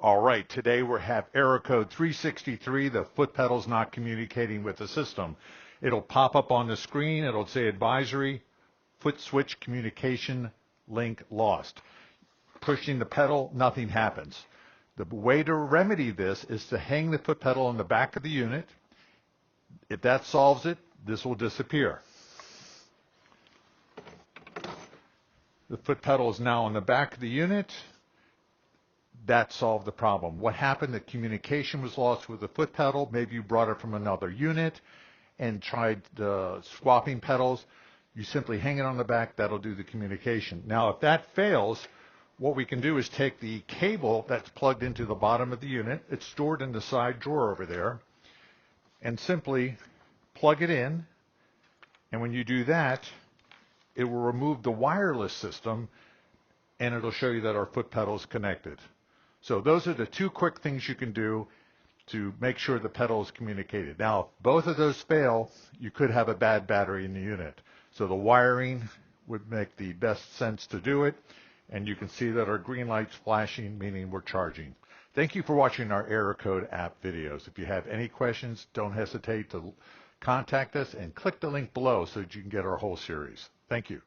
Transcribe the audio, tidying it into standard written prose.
All right, today we have error code 363, the foot pedal's not communicating with the system. It'll pop up on the screen, it'll say advisory, foot switch communication link lost. Pushing the pedal, nothing happens. The way to remedy this is to hang the foot pedal on the back of the unit. If that solves it, this will disappear. The foot pedal is now on the back of the unit. That solved the problem. What happened? The communication was lost with the foot pedal. Maybe you brought it from another unit and tried swapping pedals. You simply hang it on the back. That'll do the communication. Now, if that fails, what we can do is take the cable that's plugged into the bottom of the unit. It's stored in the side drawer over there. And simply plug it in. And when you do that, it will remove the wireless system, and it'll show you that our foot pedal is connected. So those are the two quick things you can do to make sure the pedal is communicated. Now, if both of those fail, you could have a bad battery in the unit. So the wiring would make the best sense to do it, and you can see that our green light's flashing, meaning we're charging. Thank you for watching our Error Code app videos. If you have any questions, don't hesitate to contact us and click the link below so that you can get our whole series. Thank you.